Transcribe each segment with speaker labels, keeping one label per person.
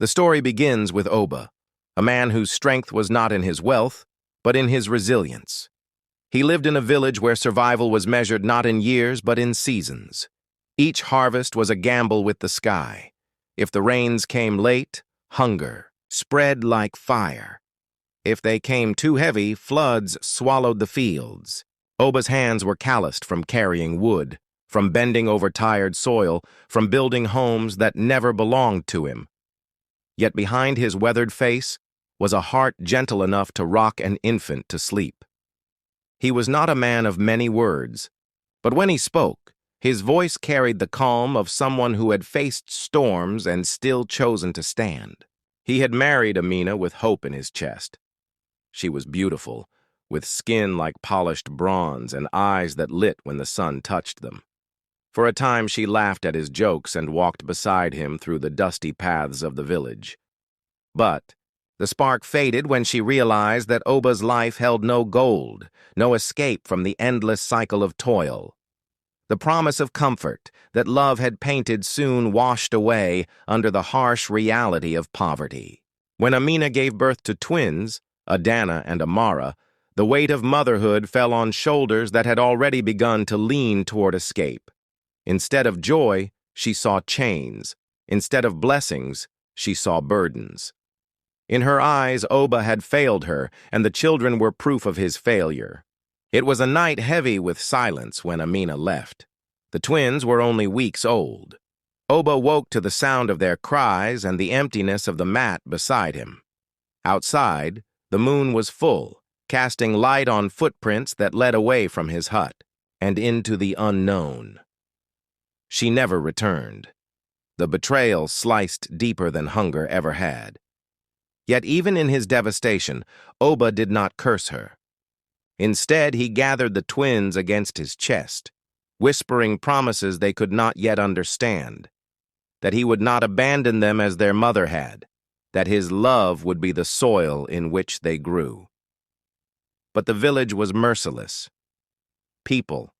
Speaker 1: The story begins with Oba, a man whose strength was not in his wealth, but in his resilience. He lived in a village where survival was measured not in years, but in seasons. Each harvest was a gamble with the sky. If the rains came late, hunger spread like fire. If they came too heavy, floods swallowed the fields. Oba's hands were calloused from carrying wood, from bending over tired soil, from building homes that never belonged to him. Yet behind his weathered face was a heart gentle enough to rock an infant to sleep. He was not a man of many words, but when he spoke, his voice carried the calm of someone who had faced storms and still chosen to stand. He had married Amina with hope in his chest. She was beautiful, with skin like polished bronze and eyes that lit when the sun touched them. For a time she laughed at his jokes and walked beside him through the dusty paths of the village. But the spark faded when she realized that Oba's life held no gold, no escape from the endless cycle of toil. The promise of comfort that love had painted soon washed away under the harsh reality of poverty. When Amina gave birth to twins, Adana and Amara, the weight of motherhood fell on shoulders that had already begun to lean toward escape. Instead of joy, she saw chains. Instead of blessings, she saw burdens. In her eyes, Oba had failed her, and the children were proof of his failure. It was a night heavy with silence when Amina left. The twins were only weeks old. Oba woke to the sound of their cries and the emptiness of the mat beside him. Outside, the moon was full, casting light on footprints that led away from his hut and into the unknown. She never returned. The betrayal sliced deeper than hunger ever had. Yet even in his devastation, Oba did not curse her. Instead, he gathered the twins against his chest, whispering promises they could not yet understand, that he would not abandon them as their mother had, that his love would be the soil in which they grew. But the village was merciless. People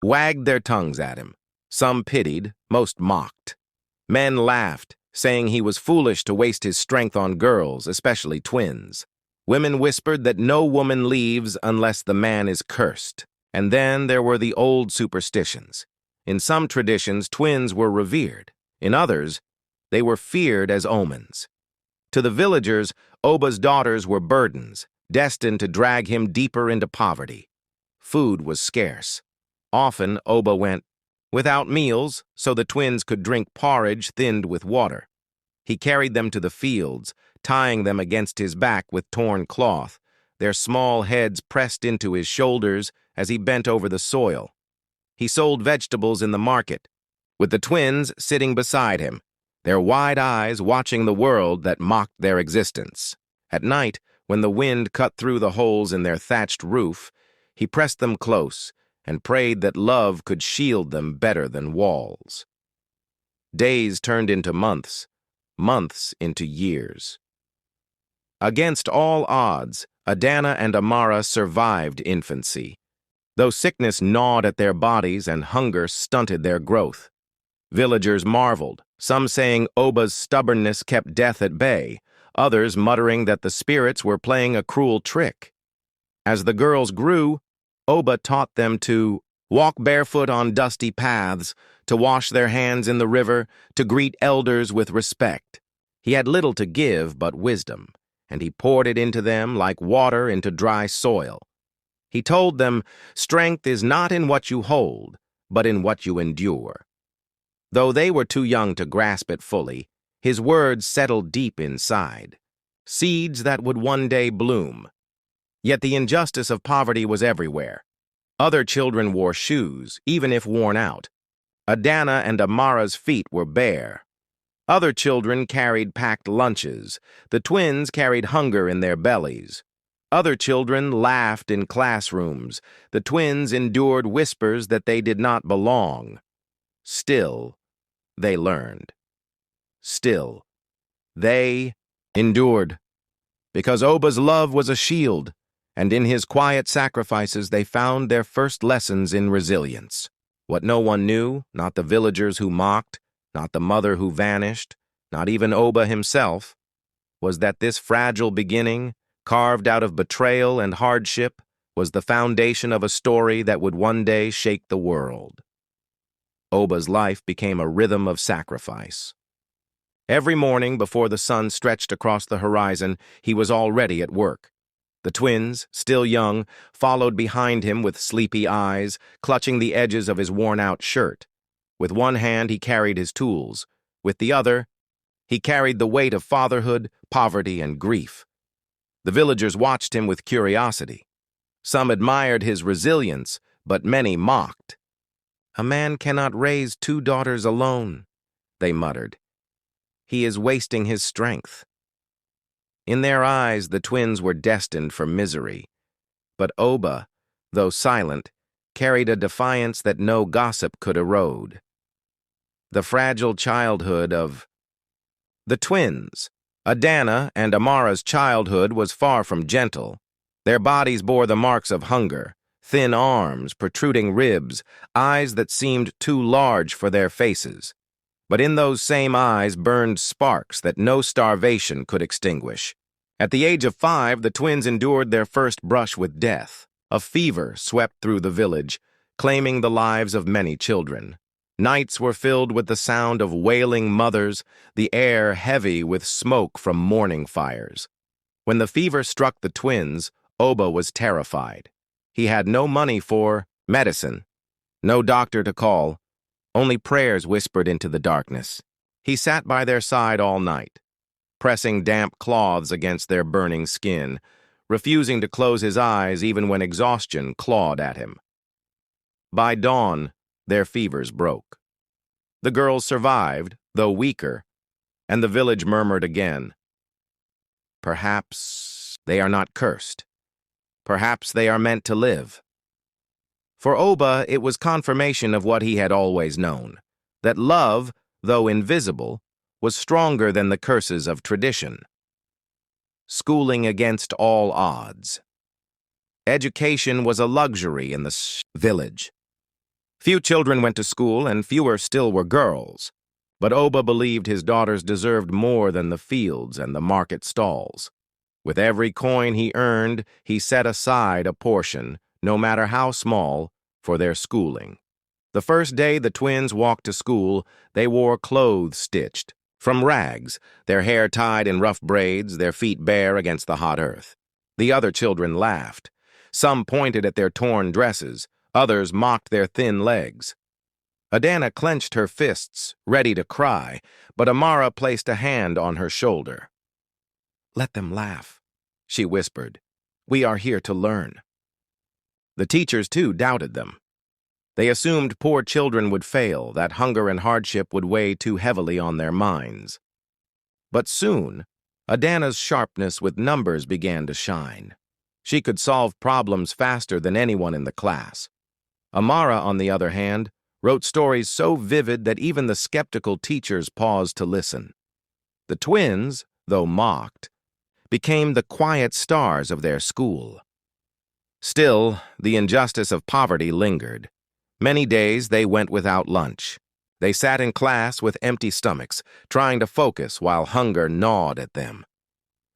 Speaker 1: wagged their tongues at him. Some pitied, most mocked. Men laughed, saying he was foolish to waste his strength on girls, especially twins. Women whispered that no woman leaves unless the man is cursed. And then there were the old superstitions. In some traditions, twins were revered. In others, they were feared as omens. To the villagers, Oba's daughters were burdens, destined to drag him deeper into poverty. Food was scarce. Often, Oba went without meals so the twins could drink porridge thinned with water. He carried them to the fields, tying them against his back with torn cloth, their small heads pressed into his shoulders as he bent over the soil. He sold vegetables in the market, with the twins sitting beside him, their wide eyes watching the world that mocked their existence. At night, when the wind cut through the holes in their thatched roof, he pressed them close and prayed that love could shield them better than walls. Days turned into months, months into years. Against all odds, Adana and Amara survived infancy, though sickness gnawed at their bodies and hunger stunted their growth. Villagers marveled, some saying Oba's stubbornness kept death at bay, others muttering that the spirits were playing a cruel trick. As the girls grew, Oba taught them to walk barefoot on dusty paths, to wash their hands in the river, to greet elders with respect. He had little to give but wisdom, and he poured it into them like water into dry soil. He told them, strength is not in what you hold, but in what you endure. Though they were too young to grasp it fully, his words settled deep inside, seeds that would one day bloom. Yet the injustice of poverty was everywhere. Other children wore shoes, even if worn out. Adana and Amara's feet were bare. Other children carried packed lunches. The twins carried hunger in their bellies. Other children laughed in classrooms. The twins endured whispers that they did not belong. Still, they learned. Still, they endured. Because Oba's love was a shield, and in his quiet sacrifices they found their first lessons in resilience. What no one knew, not the villagers who mocked, not the mother who vanished, not even Oba himself, was that this fragile beginning, carved out of betrayal and hardship, was the foundation of a story that would one day shake the world. Oba's life became a rhythm of sacrifice. Every morning before the sun stretched across the horizon, he was already at work. The twins, still young, followed behind him with sleepy eyes, clutching the edges of his worn-out shirt. With one hand he carried his tools. With the other, he carried the weight of fatherhood, poverty, and grief. The villagers watched him with curiosity. Some admired his resilience, but many mocked. "A man cannot raise 2 daughters alone," they muttered. "He is wasting his strength." In their eyes, the twins were destined for misery. But Oba, though silent, carried a defiance that no gossip could erode. The fragile childhood of the twins, Adana and Amara's childhood, was far from gentle. Their bodies bore the marks of hunger, thin arms, protruding ribs, eyes that seemed too large for their faces. But in those same eyes burned sparks that no starvation could extinguish. At the age of 5, the twins endured their first brush with death. A fever swept through the village, claiming the lives of many children. Nights were filled with the sound of wailing mothers, the air heavy with smoke from mourning fires. When the fever struck the twins, Oba was terrified. He had no money for medicine, no doctor to call, only prayers whispered into the darkness. He sat by their side all night, pressing damp cloths against their burning skin, refusing to close his eyes even when exhaustion clawed at him. By dawn, their fevers broke. The girls survived, though weaker, and the village murmured again. Perhaps they are not cursed. Perhaps they are meant to live. For Oba, it was confirmation of what he had always known, that love, though invisible, was stronger than the curses of tradition. Schooling against all odds. Education was a luxury in the village. Few children went to school, and fewer still were girls. But Oba believed his daughters deserved more than the fields and the market stalls. With every coin he earned, he set aside a portion, no matter how small, for their schooling. The first day the twins walked to school, they wore clothes stitched from rags, their hair tied in rough braids, their feet bare against the hot earth. The other children laughed. Some pointed at their torn dresses, others mocked their thin legs. Adana clenched her fists, ready to cry, but Amara placed a hand on her shoulder. "Let them laugh," she whispered. "We are here to learn." The teachers, too, doubted them. They assumed poor children would fail, that hunger and hardship would weigh too heavily on their minds. But soon, Adana's sharpness with numbers began to shine. She could solve problems faster than anyone in the class. Amara, on the other hand, wrote stories so vivid that even the skeptical teachers paused to listen. The twins, though mocked, became the quiet stars of their school. Still, the injustice of poverty lingered. Many days they went without lunch. They sat in class with empty stomachs, trying to focus while hunger gnawed at them.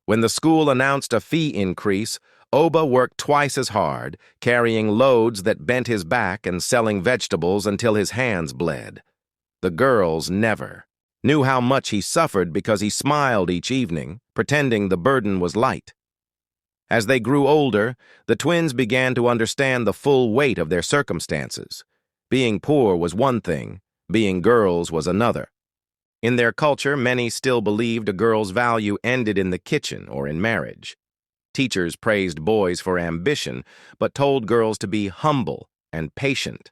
Speaker 1: When the school announced a fee increase, Oba worked twice as hard, carrying loads that bent his back and selling vegetables until his hands bled. The girls never knew how much he suffered because he smiled each evening, pretending the burden was light. As they grew older, the twins began to understand the full weight of their circumstances. Being poor was one thing, being girls was another. In their culture, many still believed a girl's value ended in the kitchen or in marriage. Teachers praised boys for ambition, but told girls to be humble and patient.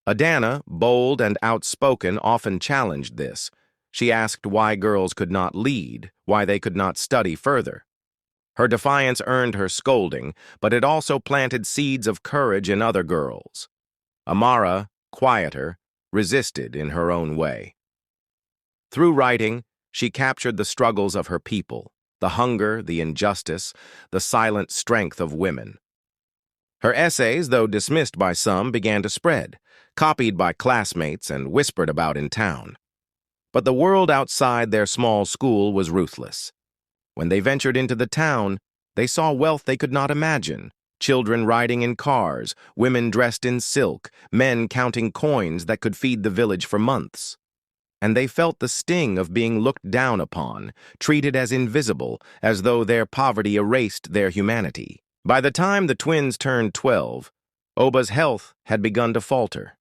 Speaker 1: Adana, bold and outspoken, often challenged this. She asked why girls could not lead, why they could not study further. Her defiance earned her scolding, but it also planted seeds of courage in other girls. Amara, quieter, resisted in her own way. Through writing, she captured the struggles of her people, the hunger, the injustice, the silent strength of women. Her essays, though dismissed by some, began to spread, copied by classmates and whispered about in town. But the world outside their small school was ruthless. When they ventured into the town, they saw wealth they could not imagine. Children riding in cars, women dressed in silk, men counting coins that could feed the village for months. And they felt the sting of being looked down upon, treated as invisible, as though their poverty erased their humanity. By the time the twins turned 12, Oba's health had begun to falter.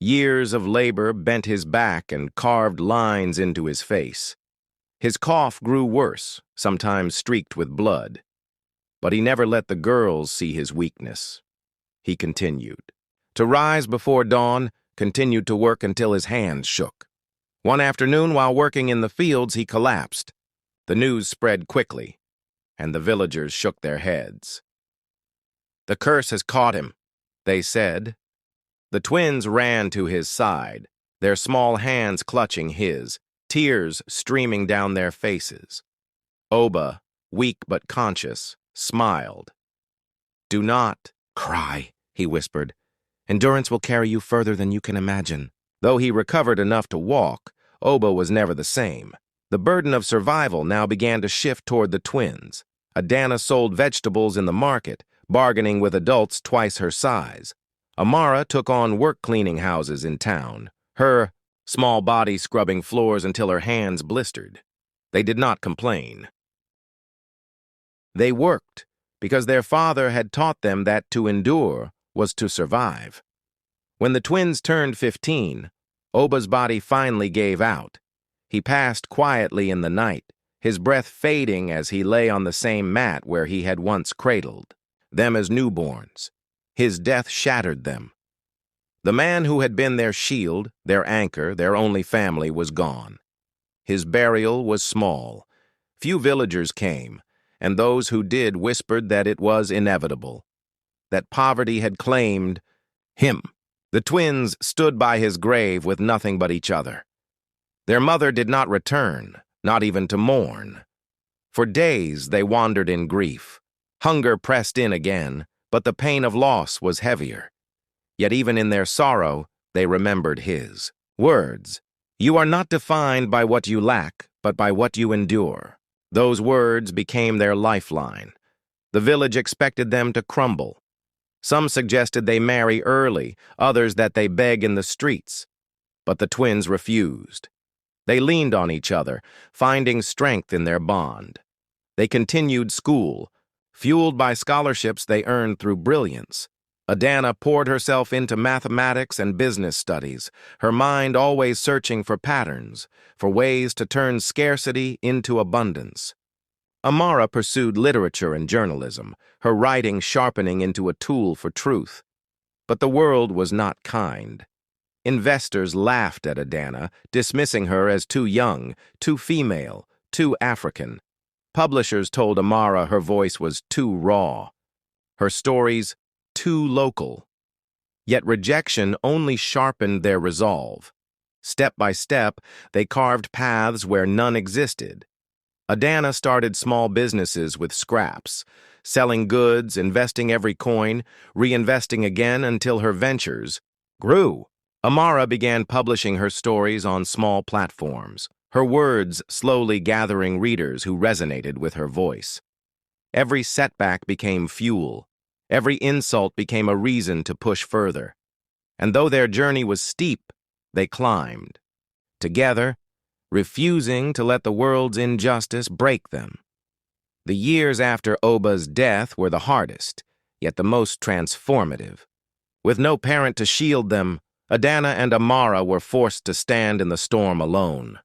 Speaker 1: Years of labor bent his back and carved lines into his face. His cough grew worse, sometimes streaked with blood. But he never let the girls see his weakness. He continued to rise before dawn, continued to work until his hands shook. One afternoon, while working in the fields, he collapsed. The news spread quickly, and the villagers shook their heads. "The curse has caught him," they said. The twins ran to his side, their small hands clutching his, tears streaming down their faces. Oba, weak but conscious, smiled. "Do not cry," he whispered. "Endurance will carry you further than you can imagine." Though he recovered enough to walk, Oba was never the same. The burden of survival now began to shift toward the twins. Adana sold vegetables in the market, bargaining with adults twice her size. Amara took on work cleaning houses in town, her small body scrubbing floors until her hands blistered. They did not complain. They worked because their father had taught them that to endure was to survive. When the twins turned 15, Oba's body finally gave out. He passed quietly in the night, his breath fading as he lay on the same mat where he had once cradled them as newborns. His death shattered them. The man who had been their shield, their anchor, their only family was gone. His burial was small. Few villagers came, and those who did whispered that it was inevitable, that poverty had claimed him. The twins stood by his grave with nothing but each other. Their mother did not return, not even to mourn. For days they wandered in grief. Hunger pressed in again, but the pain of loss was heavier. Yet even in their sorrow, they remembered his words. "You are not defined by what you lack, but by what you endure." Those words became their lifeline. The village expected them to crumble. Some suggested they marry early, others that they beg in the streets. But the twins refused. They leaned on each other, finding strength in their bond. They continued school, fueled by scholarships they earned through brilliance. Adana poured herself into mathematics and business studies, her mind always searching for patterns, for ways to turn scarcity into abundance. Amara pursued literature and journalism, her writing sharpening into a tool for truth. But the world was not kind. Investors laughed at Adana, dismissing her as too young, too female, too African. Publishers told Amara her voice was too raw, her stories too local. Yet rejection only sharpened their resolve. Step by step, they carved paths where none existed. Adana started small businesses with scraps, selling goods, investing every coin, reinvesting again until her ventures grew. Amara began publishing her stories on small platforms, her words slowly gathering readers who resonated with her voice. Every setback became fuel. Every insult became a reason to push further. And though their journey was steep, they climbed. Together, refusing to let the world's injustice break them. The years after Oba's death were the hardest, yet the most transformative. With no parent to shield them, Adana and Amara were forced to stand in the storm alone.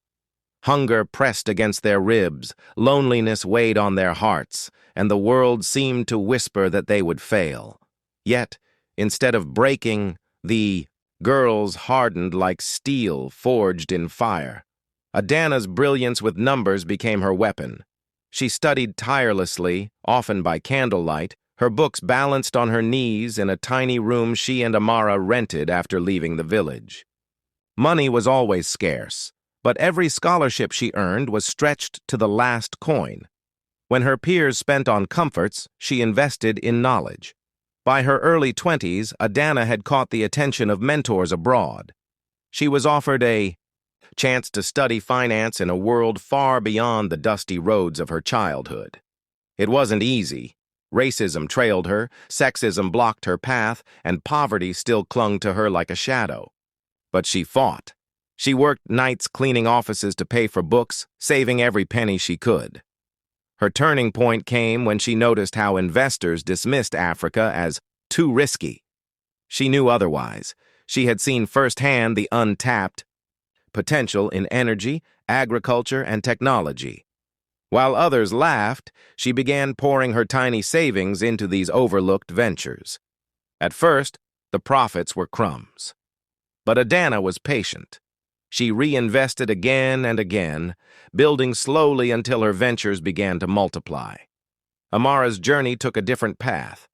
Speaker 1: Hunger pressed against their ribs, loneliness weighed on their hearts, and the world seemed to whisper that they would fail. Yet, instead of breaking, the girls hardened like steel forged in fire. Adana's brilliance with numbers became her weapon. She studied tirelessly, often by candlelight, her books balanced on her knees in a tiny room she and Amara rented after leaving the village. Money was always scarce, but every scholarship she earned was stretched to the last coin. When her peers spent on comforts, she invested in knowledge. By her early 20s, Adana had caught the attention of mentors abroad. She was offered a chance to study finance in a world far beyond the dusty roads of her childhood. It wasn't easy. Racism trailed her, sexism blocked her path, and poverty still clung to her like a shadow. But she fought. She worked nights cleaning offices to pay for books, saving every penny she could. Her turning point came when she noticed how investors dismissed Africa as too risky. She knew otherwise. She had seen firsthand the untapped potential in energy, agriculture, and technology. While others laughed, she began pouring her tiny savings into these overlooked ventures. At first, the profits were crumbs. But Adana was patient. She reinvested again and again, building slowly until her ventures began to multiply. Amara's journey took a different path.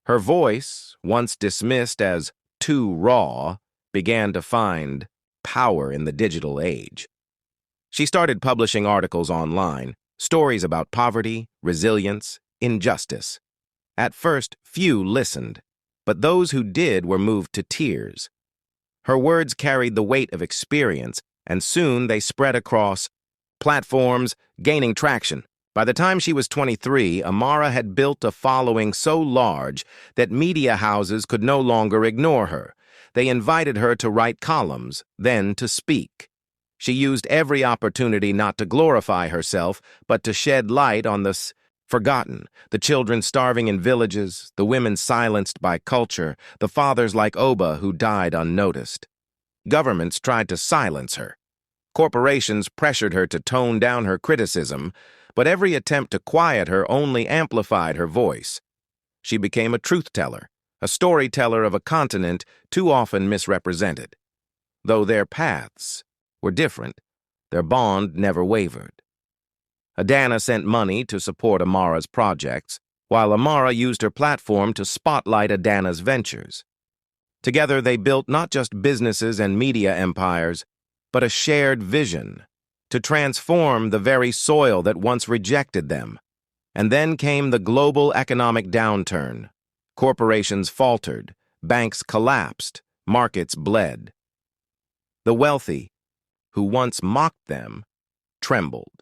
Speaker 1: Her voice, once dismissed as too raw, began to find power in the digital age. She started publishing articles online, stories about poverty, resilience, injustice. At first, few listened, but those who did were moved to tears. Her words carried the weight of experience, and soon they spread across platforms, gaining traction. By the time she was 23, Amara had built a following so large that media houses could no longer ignore her. They invited her to write columns, then to speak. She used every opportunity not to glorify herself, but to shed light on the forgotten, the children starving in villages, the women silenced by culture, the fathers like Oba who died unnoticed. Governments tried to silence her. Corporations pressured her to tone down her criticism, but every attempt to quiet her only amplified her voice. She became a truth-teller, a storyteller of a continent too often misrepresented. Though their paths were different, their bond never wavered. Adana sent money to support Amara's projects, while Amara used her platform to spotlight Adana's ventures. Together they built not just businesses and media empires, but a shared vision to transform the very soil that once rejected them. And then came the global economic downturn. Corporations faltered, banks collapsed, markets bled. The wealthy, who once mocked them, trembled.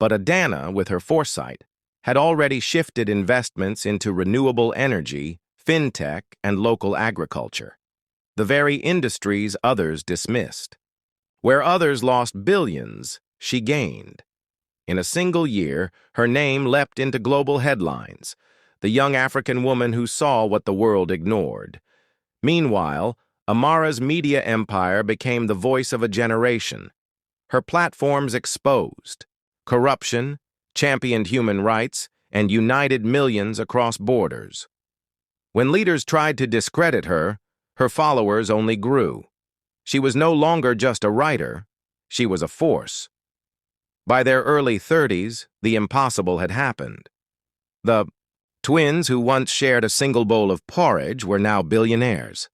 Speaker 1: But Adana, with her foresight, had already shifted investments into renewable energy, fintech, and local agriculture, the very industries others dismissed. Where others lost billions, she gained. In a single year, her name leapt into global headlines, the young African woman who saw what the world ignored. Meanwhile, Amara's media empire became the voice of a generation. Her platforms exposed corruption, championed human rights, and united millions across borders. When leaders tried to discredit her, her followers only grew. She was no longer just a writer, she was a force. By their early 30s, the impossible had happened. The twins who once shared a single bowl of porridge were now billionaires.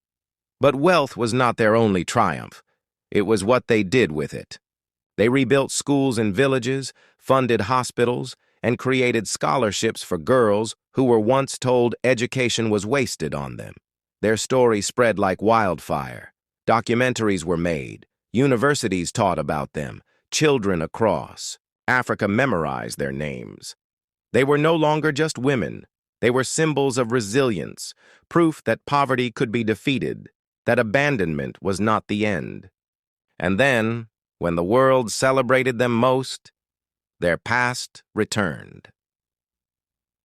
Speaker 1: But wealth was not their only triumph. It was what they did with it. They rebuilt schools in villages, funded hospitals, and created scholarships for girls who were once told education was wasted on them. Their story spread like wildfire. Documentaries were made. Universities taught about them. Children across Africa memorized their names. They were no longer just women. They were symbols of resilience, proof that poverty could be defeated, that abandonment was not the end. And then, when the world celebrated them most, their past returned.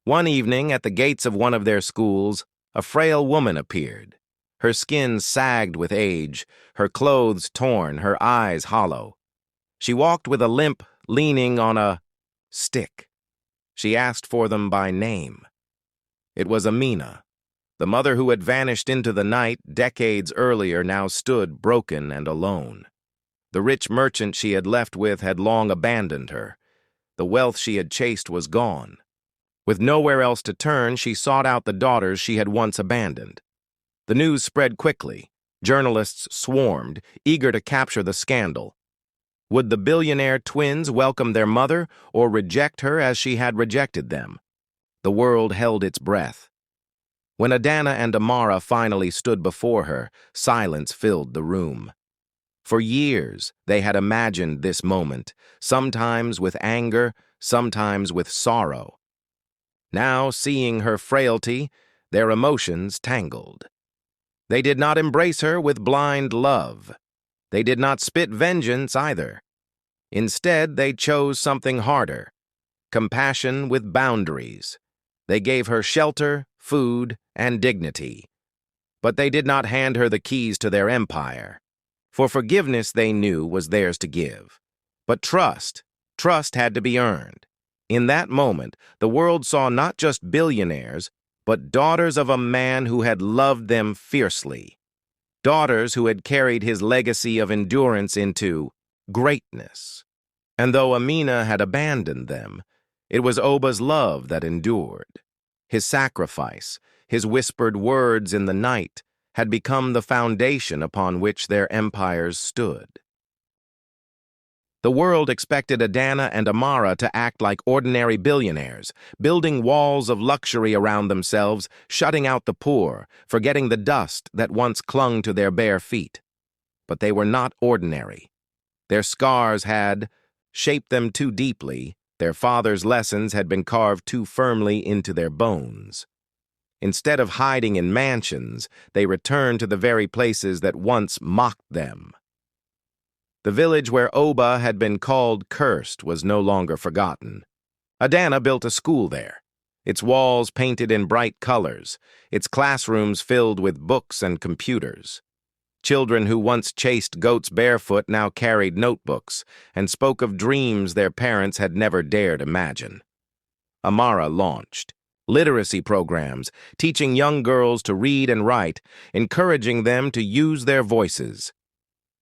Speaker 1: One evening, at the gates of one of their schools, a frail woman appeared. Her skin sagged with age, her clothes torn, her eyes hollow. She walked with a limp, leaning on a stick. She asked for them by name. It was Amina. The mother who had vanished into the night decades earlier now stood broken and alone. The rich merchant she had left with had long abandoned her. The wealth she had chased was gone. With nowhere else to turn, she sought out the daughters she had once abandoned. The news spread quickly. Journalists swarmed, eager to capture the scandal. Would the billionaire twins welcome their mother or reject her as she had rejected them? The world held its breath. When Adana and Amara finally stood before her, silence filled the room. For years, they had imagined this moment, sometimes with anger, sometimes with sorrow. Now, seeing her frailty, their emotions tangled. They did not embrace her with blind love. They did not spit vengeance either. Instead, they chose something harder, compassion with boundaries. They gave her shelter, food, and dignity. But they did not hand her the keys to their empire. For forgiveness, they knew, was theirs to give. But trust had to be earned. In that moment, the world saw not just billionaires, but daughters of a man who had loved them fiercely. Daughters who had carried his legacy of endurance into greatness. And though Amina had abandoned them, it was Oba's love that endured. His sacrifice, his whispered words in the night, had become the foundation upon which their empires stood. The world expected Adana and Amara to act like ordinary billionaires, building walls of luxury around themselves, shutting out the poor, forgetting the dust that once clung to their bare feet. But they were not ordinary. Their scars had shaped them too deeply, their father's lessons had been carved too firmly into their bones. Instead of hiding in mansions, they returned to the very places that once mocked them. The village where Oba had been called cursed was no longer forgotten. Adana built a school there, its walls painted in bright colors, its classrooms filled with books and computers. Children who once chased goats barefoot now carried notebooks and spoke of dreams their parents had never dared imagine. Amara launched literacy programs, teaching young girls to read and write, encouraging them to use their voices.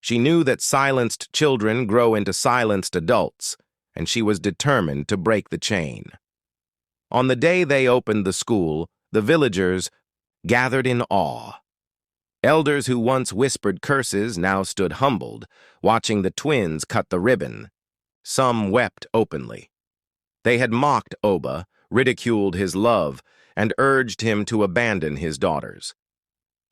Speaker 1: She knew that silenced children grow into silenced adults, and she was determined to break the chain. On the day they opened the school, the villagers gathered in awe. Elders who once whispered curses now stood humbled, watching the twins cut the ribbon. Some wept openly. They had mocked Oba, ridiculed his love, and urged him to abandon his daughters.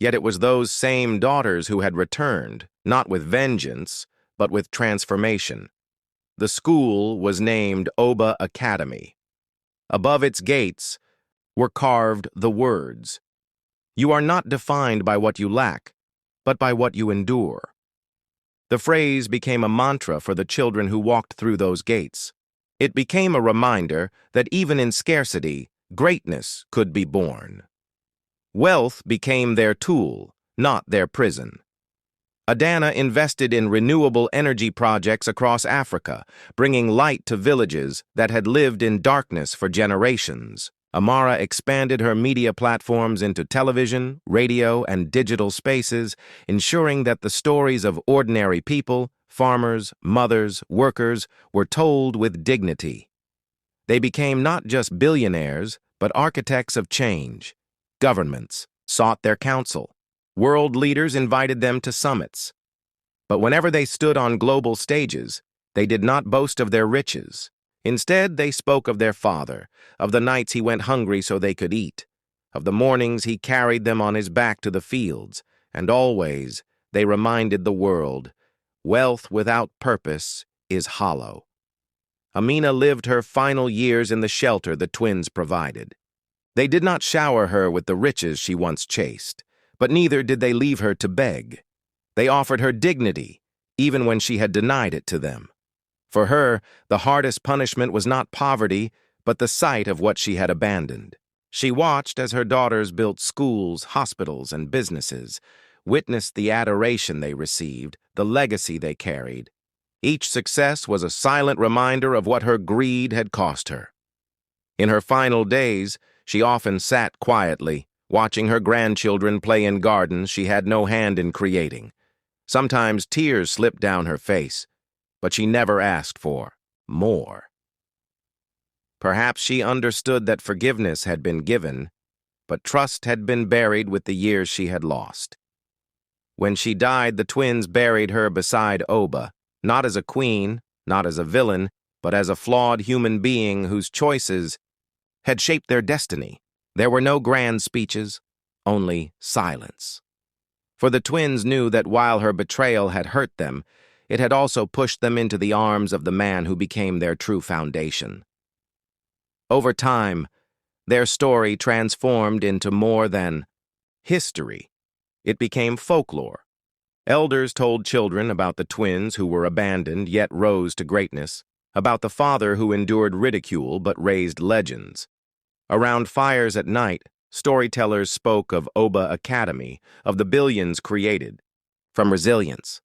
Speaker 1: Yet it was those same daughters who had returned, not with vengeance, but with transformation. The school was named Oba Academy. Above its gates were carved the words, "You are not defined by what you lack, but by what you endure." The phrase became a mantra for the children who walked through those gates. It became a reminder that even in scarcity, greatness could be born. Wealth became their tool, not their prison. Adana invested in renewable energy projects across Africa, bringing light to villages that had lived in darkness for generations. Amara expanded her media platforms into television, radio, and digital spaces, ensuring that the stories of ordinary people, farmers, mothers, workers, were told with dignity. They became not just billionaires, but architects of change. Governments sought their counsel. World leaders invited them to summits. But whenever they stood on global stages, they did not boast of their riches. Instead, they spoke of their father, of the nights he went hungry so they could eat, of the mornings he carried them on his back to the fields, and always they reminded the world, wealth without purpose is hollow. Amina lived her final years in the shelter the twins provided. They did not shower her with the riches she once chased, but neither did they leave her to beg. They offered her dignity, even when she had denied it to them. For her, the hardest punishment was not poverty, but the sight of what she had abandoned. She watched as her daughters built schools, hospitals, and businesses, witnessed the adoration they received, the legacy they carried. Each success was a silent reminder of what her greed had cost her. In her final days, she often sat quietly, watching her grandchildren play in gardens she had no hand in creating. Sometimes tears slipped down her face, but she never asked for more. Perhaps she understood that forgiveness had been given, but trust had been buried with the years she had lost. When she died, the twins buried her beside Oba, not as a queen, not as a villain, but as a flawed human being whose choices had shaped their destiny. There were no grand speeches, only silence. For the twins knew that while her betrayal had hurt them, it had also pushed them into the arms of the man who became their true foundation. Over time, their story transformed into more than history. It became folklore. Elders told children about the twins who were abandoned yet rose to greatness, about the father who endured ridicule but raised legends. Around fires at night, storytellers spoke of Oba Academy, of the billions created, from resilience,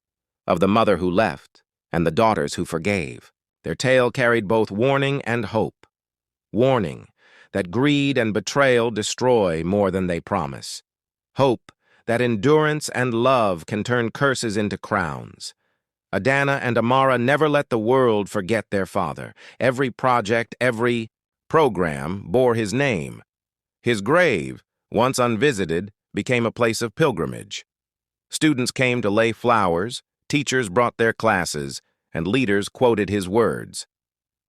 Speaker 1: of the mother who left, and the daughters who forgave. Their tale carried both warning and hope. Warning that greed and betrayal destroy more than they promise. Hope that endurance and love can turn curses into crowns. Adana and Amara never let the world forget their father. Every project, every program bore his name. His grave, once unvisited, became a place of pilgrimage. Students came to lay flowers, teachers brought their classes, and leaders quoted his words.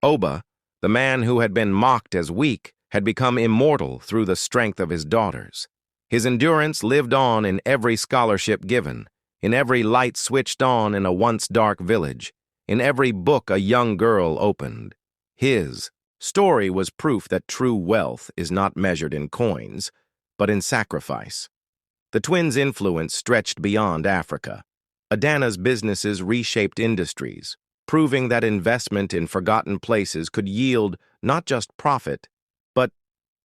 Speaker 1: Oba, the man who had been mocked as weak, had become immortal through the strength of his daughters. His endurance lived on in every scholarship given, in every light switched on in a once dark village, in every book a young girl opened. His story was proof that true wealth is not measured in coins, but in sacrifice. The twins' influence stretched beyond Africa. Adana's businesses reshaped industries, proving that investment in forgotten places could yield not just profit, but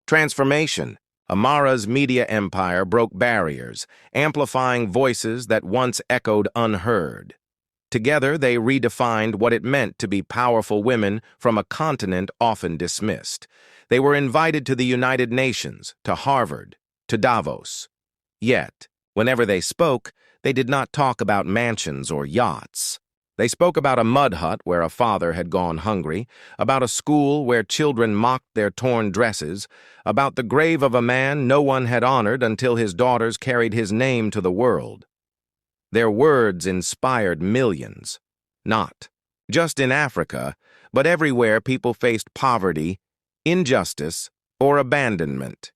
Speaker 1: transformation. Amara's media empire broke barriers, amplifying voices that once echoed unheard. Together, they redefined what it meant to be powerful women from a continent often dismissed. They were invited to the United Nations, to Harvard, to Davos. Yet, whenever they spoke, they did not talk about mansions or yachts. They spoke about a mud hut where a father had gone hungry, about a school where children mocked their torn dresses, about the grave of a man no one had honored until his daughters carried his name to the world. Their words inspired millions, not just in Africa, but everywhere people faced poverty, injustice, or abandonment.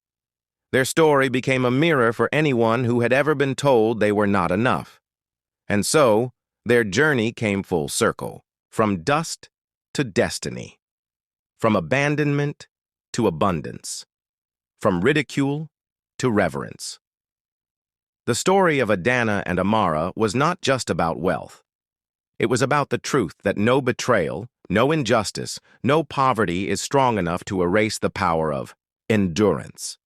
Speaker 1: Their story became a mirror for anyone who had ever been told they were not enough. And so, their journey came full circle, from dust to destiny, from abandonment to abundance, from ridicule to reverence. The story of Adana and Amara was not just about wealth. It was about the truth that no betrayal, no injustice, no poverty is strong enough to erase the power of endurance.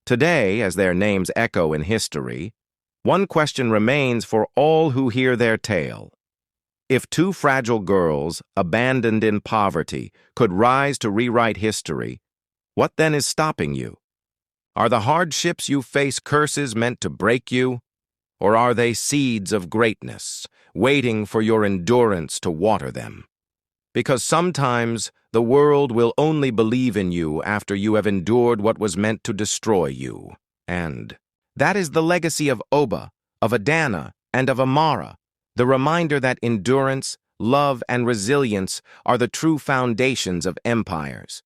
Speaker 1: Today, as their names echo in history, one question remains for all who hear their tale. If two fragile girls, abandoned in poverty, could rise to rewrite history, what then is stopping you? Are the hardships you face curses meant to break you? Or are they seeds of greatness, waiting for your endurance to water them? Because sometimes the world will only believe in you after you have endured what was meant to destroy you. And that is the legacy of Oba, of Adana, and of Amara, the reminder that endurance, love, and resilience are the true foundations of empires.